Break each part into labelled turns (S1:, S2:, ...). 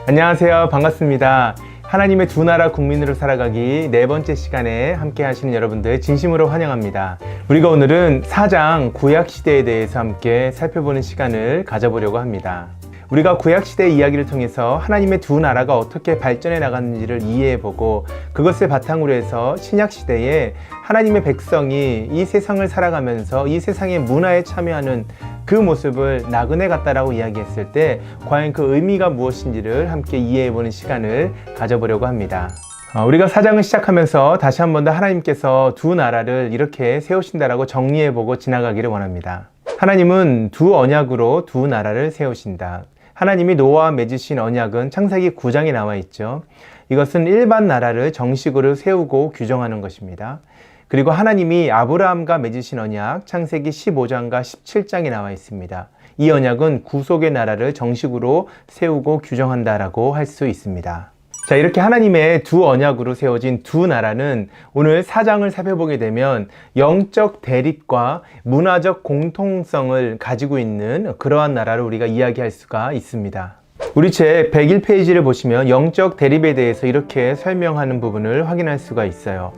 S1: 안녕하세요. 반갑습니다. 하나님의 두 나라 국민으로 살아가기 네 번째 시간에 함께 하시는 여러분들 진심으로 환영합니다. 우리가 오늘은 사장 구약시대에 대해서 함께 살펴보는 시간을 가져보려고 합니다. 우리가 구약시대의 이야기를 통해서 하나님의 두 나라가 어떻게 발전해 나갔는지를 이해해보고 그것을 바탕으로 해서 신약시대에 하나님의 백성이 이 세상을 살아가면서 이 세상의 문화에 참여하는 그 모습을 나그네 같다라고 이야기했을 때 과연 그 의미가 무엇인지를 함께 이해해보는 시간을 가져보려고 합니다. 우리가 사장을 시작하면서 다시 한 번 더 하나님께서 두 나라를 이렇게 세우신다라고 정리해보고 지나가기를 원합니다. 하나님은 두 언약으로 두 나라를 세우신다. 하나님이 노아와 맺으신 언약은 창세기 9장에 나와 있죠. 이것은 일반 나라를 정식으로 세우고 규정하는 것입니다. 그리고 하나님이 아브라함과 맺으신 언약 창세기 15장과 17장에 나와 있습니다. 이 언약은 구속의 나라를 정식으로 세우고 규정한다라고 할 수 있습니다. 자, 이렇게 하나님의 두 언약으로 세워진 두 나라는 오늘 사장을 살펴보게 되면 영적 대립과 문화적 공통성을 가지고 있는 그러한 나라를 우리가 이야기할 수가 있습니다. 우리 책 101페이지를 보시면 영적 대립에 대해서 이렇게 설명하는 부분을 확인할 수가 있어요.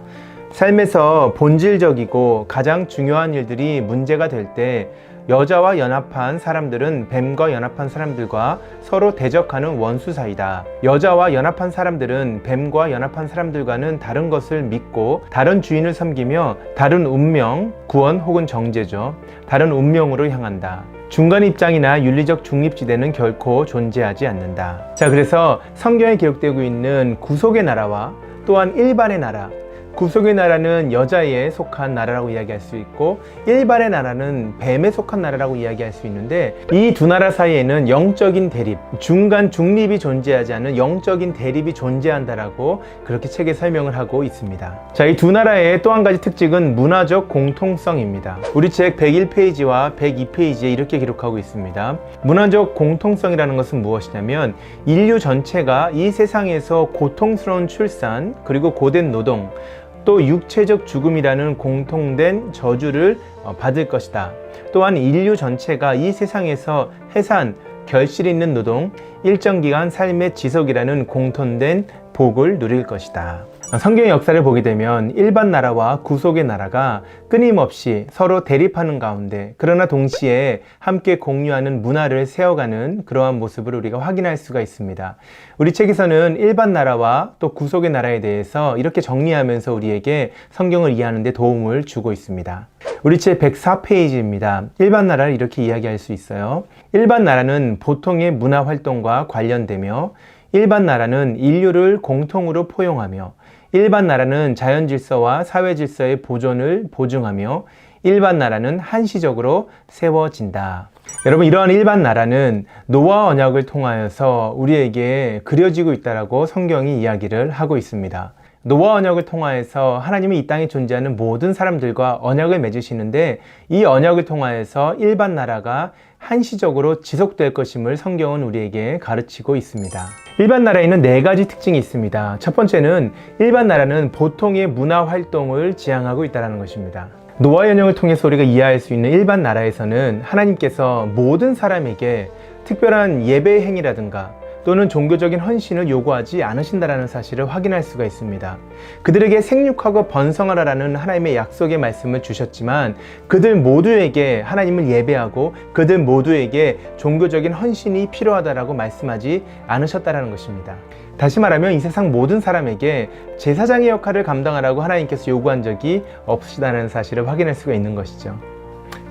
S1: 삶에서 본질적이고 가장 중요한 일들이 문제가 될 때 여자와 연합한 사람들은 뱀과 연합한 사람들과 서로 대적하는 원수 사이다. 여자와 연합한 사람들은 뱀과 연합한 사람들과는 다른 것을 믿고 다른 주인을 섬기며 다른 운명, 구원 혹은 정죄죠. 다른 운명으로 향한다. 중간 입장이나 윤리적 중립지대는 결코 존재하지 않는다. 자, 그래서 성경에 기록되고 있는 구속의 나라와 또한 일반의 나라, 구속의 나라는 여자에 속한 나라라고 이야기할 수 있고 일반의 나라는 뱀에 속한 나라라고 이야기할 수 있는데 이 두 나라 사이에는 영적인 대립, 중간 중립이 존재하지 않는 영적인 대립이 존재한다라고 그렇게 책에 설명을 하고 있습니다. 자, 이 두 나라의 또 한 가지 특징은 문화적 공통성입니다. 우리 책 101페이지와 102페이지에 이렇게 기록하고 있습니다. 문화적 공통성이라는 것은 무엇이냐면 인류 전체가 이 세상에서 고통스러운 출산 그리고 고된 노동 또 육체적 죽음이라는 공통된 저주를 받을 것이다. 또한 인류 전체가 이 세상에서 해산, 결실 있는 노동, 일정 기간 삶의 지속이라는 공통된 복을 누릴 것이다. 성경의 역사를 보게 되면 일반 나라와 구속의 나라가 끊임없이 서로 대립하는 가운데 그러나 동시에 함께 공유하는 문화를 세워가는 그러한 모습을 우리가 확인할 수가 있습니다. 우리 책에서는 일반 나라와 또 구속의 나라에 대해서 이렇게 정리하면서 우리에게 성경을 이해하는 데 도움을 주고 있습니다. 우리 책 104페이지입니다. 일반 나라를 이렇게 이야기할 수 있어요. 일반 나라는 보통의 문화 활동과 관련되며 일반 나라는 인류를 공통으로 포용하며 일반 나라는 자연 질서와 사회 질서의 보존을 보증하며 일반 나라는 한시적으로 세워진다. 여러분, 이러한 일반 나라는 노아 언약을 통하여서 우리에게 그려지고 있다라고 성경이 이야기를 하고 있습니다. 노아 언약을 통하여서 하나님이 이 땅에 존재하는 모든 사람들과 언약을 맺으시는데 이 언약을 통하여서 일반 나라가 한시적으로 지속될 것임을 성경은 우리에게 가르치고 있습니다. 일반 나라에는 네 가지 특징이 있습니다. 첫 번째는 일반 나라는 보통의 문화 활동을 지향하고 있다는 것입니다. 노아 언약을 통해서 우리가 이해할 수 있는 일반 나라에서는 하나님께서 모든 사람에게 특별한 예배 행위라든가 또는 종교적인 헌신을 요구하지 않으신다는 사실을 확인할 수가 있습니다. 그들에게 생육하고 번성하라라는 하나님의 약속의 말씀을 주셨지만 그들 모두에게 하나님을 예배하고 그들 모두에게 종교적인 헌신이 필요하다라고 말씀하지 않으셨다는 것입니다. 다시 말하면 이 세상 모든 사람에게 제사장의 역할을 감당하라고 하나님께서 요구한 적이 없으시다는 사실을 확인할 수가 있는 것이죠.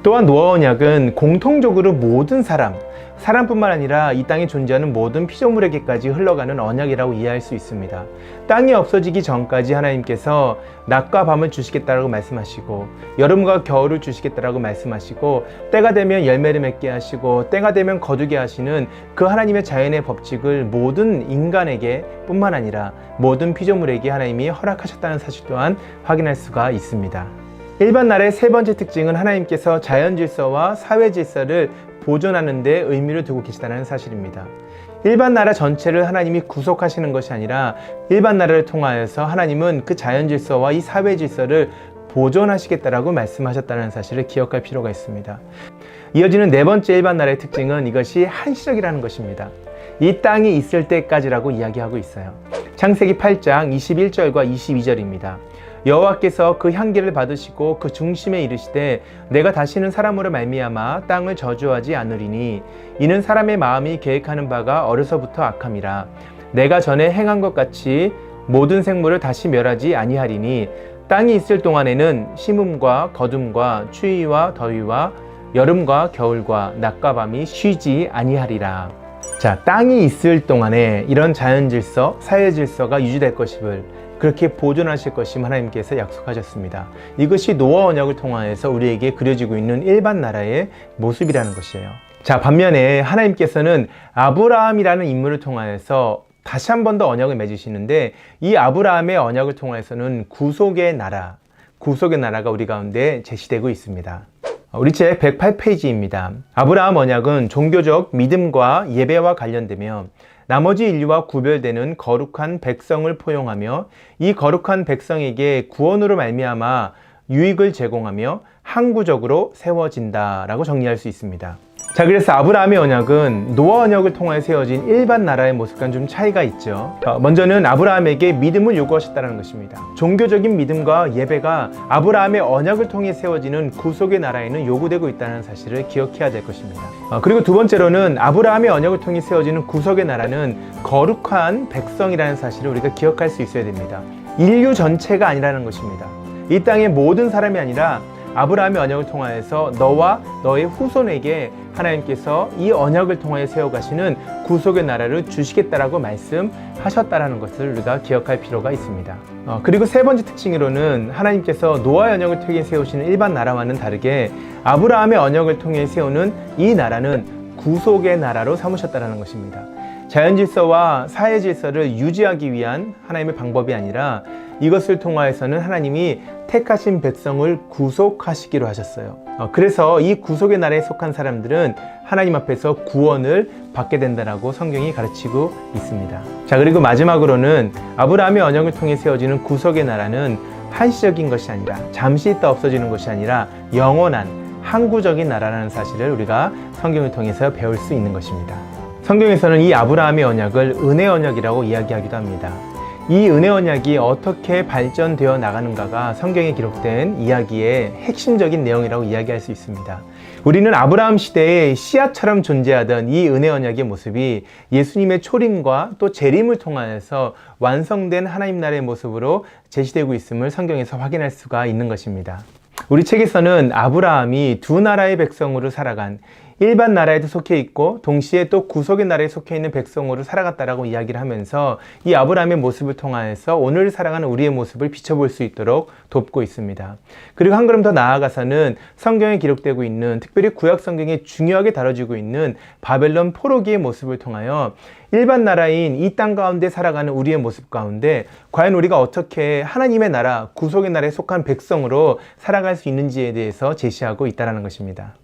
S1: 또한 노아 언약은 공통적으로 모든 사람뿐만 아니라 이 땅에 존재하는 모든 피조물에게까지 흘러가는 언약이라고 이해할 수 있습니다. 땅이 없어지기 전까지 하나님께서 낮과 밤을 주시겠다라고 말씀하시고 여름과 겨울을 주시겠다라고 말씀하시고 때가 되면 열매를 맺게 하시고 때가 되면 거두게 하시는 그 하나님의 자연의 법칙을 모든 인간에게 뿐만 아니라 모든 피조물에게 하나님이 허락하셨다는 사실 또한 확인할 수가 있습니다. 일반 나라의 세 번째 특징은 하나님께서 자연 질서와 사회 질서를 보존하는 데 의미를 두고 계시다는 사실입니다. 일반 나라 전체를 하나님이 구속하시는 것이 아니라 일반 나라를 통하여서 하나님은 그 자연 질서와 이 사회 질서를 보존하시겠다라고 말씀하셨다는 사실을 기억할 필요가 있습니다. 이어지는 네 번째 일반 나라의 특징은 이것이 한시적이라는 것입니다. 이 땅이 있을 때까지라고 이야기하고 있어요. 창세기 8장 21절과 22절입니다. 여호와께서 그 향기를 받으시고 그 중심에 이르시되 내가 다시는 사람으로 말미암아 땅을 저주하지 않으리니 이는 사람의 마음이 계획하는 바가 어려서부터 악함이라. 내가 전에 행한 것 같이 모든 생물을 다시 멸하지 아니하리니 땅이 있을 동안에는 심음과 거둠과 추위와 더위와 여름과 겨울과 낮과 밤이 쉬지 아니하리라. 자, 땅이 있을 동안에 이런 자연 질서, 사회 질서가 유지될 것임을, 그렇게 보존하실 것임 하나님께서 약속하셨습니다. 이것이 노아 언약을 통하여서 우리에게 그려지고 있는 일반 나라의 모습이라는 것이에요. 자, 반면에 하나님께서는 아브라함이라는 인물을 통하여서 다시 한 번 더 언약을 맺으시는데, 이 아브라함의 언약을 통해서는 구속의 나라가 우리 가운데 제시되고 있습니다. 우리 책 108페이지입니다. 아브라함 언약은 종교적 믿음과 예배와 관련되며 나머지 인류와 구별되는 거룩한 백성을 포용하며 이 거룩한 백성에게 구원으로 말미암아 유익을 제공하며 항구적으로 세워진다라고 정리할 수 있습니다. 자, 그래서 아브라함의 언약은 노아 언약을 통해 세워진 일반 나라의 모습과는 좀 차이가 있죠. 먼저는 아브라함에게 믿음을 요구하셨다는 것입니다. 종교적인 믿음과 예배가 아브라함의 언약을 통해 세워지는 구속의 나라에는 요구되고 있다는 사실을 기억해야 될 것입니다. 그리고 두 번째로는 아브라함의 언약을 통해 세워지는 구속의 나라는 거룩한 백성이라는 사실을 우리가 기억할 수 있어야 됩니다. 인류 전체가 아니라는 것입니다. 이 땅의 모든 사람이 아니라 아브라함의 언약을 통하여서 너와 너의 후손에게 하나님께서 이 언약을 통하여 세워가시는 구속의 나라를 주시겠다라고 말씀하셨다라는 것을 우리가 기억할 필요가 있습니다. 그리고 세 번째 특징으로는 하나님께서 노아의 언약을 통해 세우시는 일반 나라와는 다르게 아브라함의 언약을 통해 세우는 이 나라는 구속의 나라로 삼으셨다라는 것입니다. 자연 질서와 사회 질서를 유지하기 위한 하나님의 방법이 아니라 이것을 통하여서는 하나님이 택하신 백성을 구속하시기로 하셨어요. 그래서 이 구속의 나라에 속한 사람들은 하나님 앞에서 구원을 받게 된다라고 성경이 가르치고 있습니다. 자, 그리고 마지막으로는 아브라함의 언약을 통해 세워지는 구속의 나라는 한시적인 것이 아니라, 잠시 있다 없어지는 것이 아니라 영원한 항구적인 나라라는 사실을 우리가 성경을 통해서 배울 수 있는 것입니다. 성경에서는 이 아브라함의 언약을 은혜 언약이라고 이야기하기도 합니다. 이 은혜 언약이 어떻게 발전되어 나가는가가 성경에 기록된 이야기의 핵심적인 내용이라고 이야기할 수 있습니다. 우리는 아브라함 시대에 씨앗처럼 존재하던 이 은혜 언약의 모습이 예수님의 초림과 또 재림을 통하여서 완성된 하나님 나라의 모습으로 제시되고 있음을 성경에서 확인할 수가 있는 것입니다. 우리 책에서는 아브라함이 두 나라의 백성으로 살아간, 일반 나라에도 속해 있고 동시에 또 구속의 나라에 속해 있는 백성으로 살아갔다라고 이야기를 하면서 이 아브라함의 모습을 통하여서 오늘 살아가는 우리의 모습을 비춰볼 수 있도록 돕고 있습니다. 그리고 한 걸음 더 나아가서는 성경에 기록되고 있는, 특별히 구약 성경에 중요하게 다뤄지고 있는 바벨론 포로기의 모습을 통하여 일반 나라인 이 땅 가운데 살아가는 우리의 모습 가운데 과연 우리가 어떻게 하나님의 나라, 구속의 나라에 속한 백성으로 살아갈 수 있는지에 대해서 제시하고 있다는 것입니다.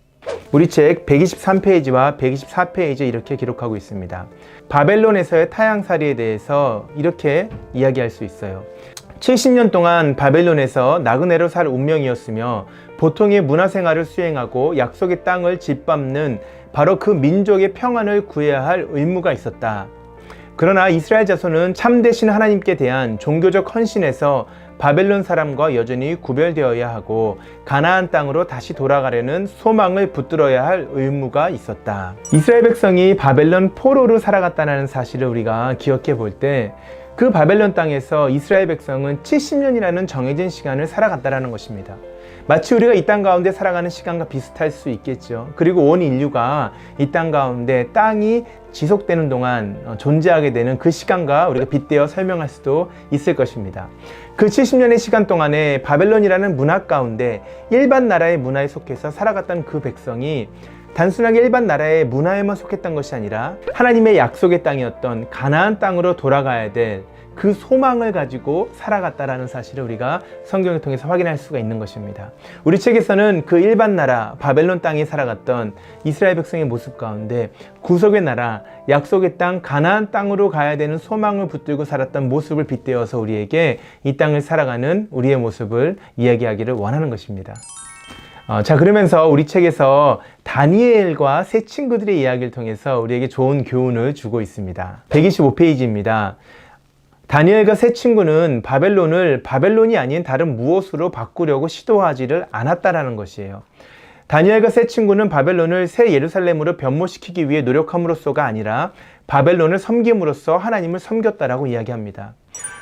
S1: 우리 책 123페이지와 124페이지에 이렇게 기록하고 있습니다. 바벨론에서의 타향살이에 대해서 이렇게 이야기할 수 있어요. 70년 동안 바벨론에서 나그네로 살 운명이었으며 보통의 문화생활을 수행하고 약속의 땅을 짓밟는 바로 그 민족의 평안을 구해야 할 의무가 있었다. 그러나 이스라엘 자손은 참되신 하나님께 대한 종교적 헌신에서 바벨론 사람과 여전히 구별되어야 하고 가나안 땅으로 다시 돌아가려는 소망을 붙들어야 할 의무가 있었다. 이스라엘 백성이 바벨론 포로로 살아갔다는 사실을 우리가 기억해 볼 때 그 바벨론 땅에서 이스라엘 백성은 70년이라는 정해진 시간을 살아갔다는 것입니다. 마치 우리가 이 땅 가운데 살아가는 시간과 비슷할 수 있겠죠. 그리고 온 인류가 이 땅 가운데 땅이 지속되는 동안 존재하게 되는 그 시간과 우리가 빗대어 설명할 수도 있을 것입니다. 그 70년의 시간 동안에 바벨론이라는 문화 가운데 일반 나라의 문화에 속해서 살아갔던 그 백성이 단순하게 일반 나라의 문화에만 속했던 것이 아니라 하나님의 약속의 땅이었던 가나안 땅으로 돌아가야 될 그 소망을 가지고 살아갔다라는 사실을 우리가 성경을 통해서 확인할 수가 있는 것입니다. 우리 책에서는 그 일반 나라 바벨론 땅에 살아갔던 이스라엘 백성의 모습 가운데 구속의 나라, 약속의 땅 가나안 땅으로 가야 되는 소망을 붙들고 살았던 모습을 빗대어서 우리에게 이 땅을 살아가는 우리의 모습을 이야기하기를 원하는 것입니다. 자, 그러면서 우리 책에서 다니엘과 세 친구들의 이야기를 통해서 우리에게 좋은 교훈을 주고 있습니다. 125페이지입니다. 다니엘과 세 친구는 바벨론을 바벨론이 아닌 다른 무엇으로 바꾸려고 시도하지를 않았다라는 것이에요. 다니엘과 세 친구는 바벨론을 새 예루살렘으로 변모시키기 위해 노력함으로써가 아니라 바벨론을 섬김으로써 하나님을 섬겼다라고 이야기합니다.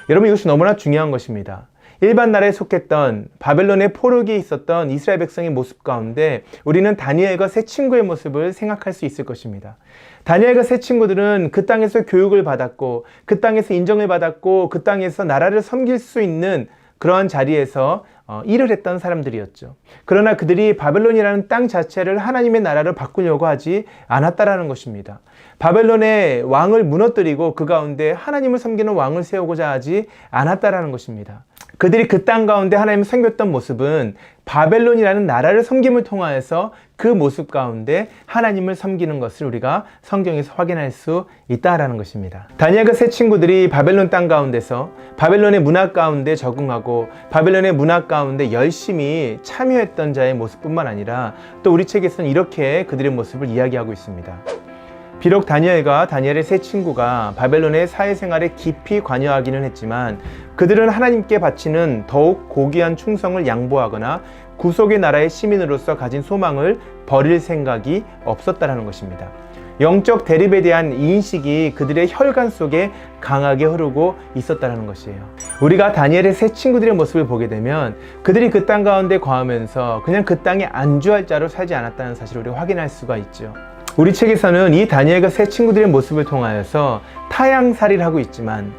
S1: 여러분, 이것이 너무나 중요한 것입니다. 일반 나라에 속했던 바벨론의 포로기에 있었던 이스라엘 백성의 모습 가운데 우리는 다니엘과 세 친구의 모습을 생각할 수 있을 것입니다. 다니엘과 세 친구들은 그 땅에서 교육을 받았고 그 땅에서 인정을 받았고 그 땅에서 나라를 섬길 수 있는 그러한 자리에서 일을 했던 사람들이었죠. 그러나 그들이 바벨론이라는 땅 자체를 하나님의 나라로 바꾸려고 하지 않았다라는 것입니다. 바벨론의 왕을 무너뜨리고 그 가운데 하나님을 섬기는 왕을 세우고자 하지 않았다라는 것입니다. 그들이 그 땅 가운데 하나님을 섬겼던 모습은 바벨론이라는 나라를 섬김을 통하여서 그 모습 가운데 하나님을 섬기는 것을 우리가 성경에서 확인할 수 있다라는 것입니다. 다니엘과 세 친구들이 바벨론 땅 가운데서 바벨론의 문화 가운데 적응하고 바벨론의 문화 가운데 열심히 참여했던 자의 모습뿐만 아니라 또 우리 책에서는 이렇게 그들의 모습을 이야기하고 있습니다. 비록 다니엘과 다니엘의 세 친구가 바벨론의 사회생활에 깊이 관여하기는 했지만 그들은 하나님께 바치는 더욱 고귀한 충성을 양보하거나 구속의 나라의 시민으로서 가진 소망을 버릴 생각이 없었다는 것입니다. 영적 대립에 대한 인식이 그들의 혈관 속에 강하게 흐르고 있었다는 것이에요. 우리가 다니엘의 세 친구들의 모습을 보게 되면 그들이 그 땅 가운데 거하면서 그냥 그 땅에 안주할 자로 살지 않았다는 사실을 우리가 확인할 수가 있죠. 우리 책에서는 이 다니엘과 세 친구들의 모습을 통하여서 타향살이를 하고 있지만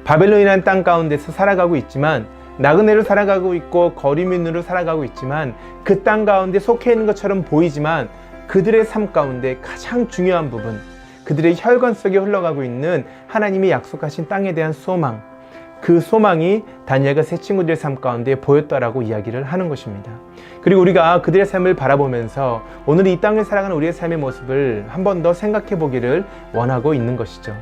S1: 바벨론이라는 땅 가운데서 살아가고 있지만 나그네로 살아가고 있고 거리민으로 살아가고 있지만 그 땅 가운데 속해 있는 것처럼 보이지만 그들의 삶 가운데 가장 중요한 부분, 그들의 혈관 속에 흘러가고 있는 하나님이 약속하신 땅에 대한 소망, 그 소망이 다니엘과 세 친구들의 삶 가운데 보였다라고 이야기를 하는 것입니다. 그리고 우리가 그들의 삶을 바라보면서 오늘 이 땅을 살아가는 우리의 삶의 모습을 한 번 더 생각해 보기를 원하고 있는 것이죠.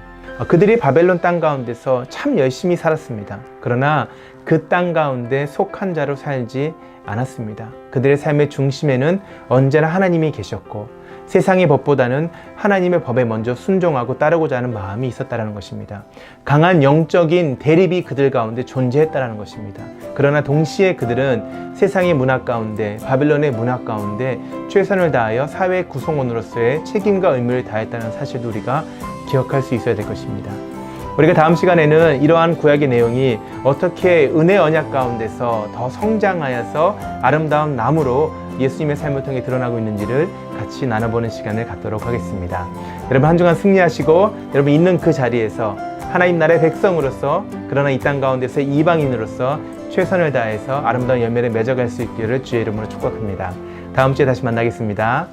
S1: 그들이 바벨론 땅 가운데서 참 열심히 살았습니다. 그러나 그 땅 가운데 속한 자로 살지 않았습니다. 그들의 삶의 중심에는 언제나 하나님이 계셨고 세상의 법보다는 하나님의 법에 먼저 순종하고 따르고자 하는 마음이 있었다는 것입니다. 강한 영적인 대립이 그들 가운데 존재했다는 것입니다. 그러나 동시에 그들은 세상의 문화 가운데, 바벨론의 문화 가운데 최선을 다하여 사회 구성원으로서의 책임과 의무를 다했다는 사실도 우리가 기억할 수 있어야 될 것입니다. 우리가 다음 시간에는 이러한 구약의 내용이 어떻게 은혜 언약 가운데서 더 성장하여서 아름다운 나무로 예수님의 삶을 통해 드러나고 있는지를 같이 나눠보는 시간을 갖도록 하겠습니다. 여러분 한 주간 승리하시고 여러분 있는 그 자리에서 하나님 나라의 백성으로서 그러나 이 땅 가운데서 이방인으로서 최선을 다해서 아름다운 열매를 맺어갈 수 있기를 주의 이름으로 축복합니다. 다음 주에 다시 만나겠습니다.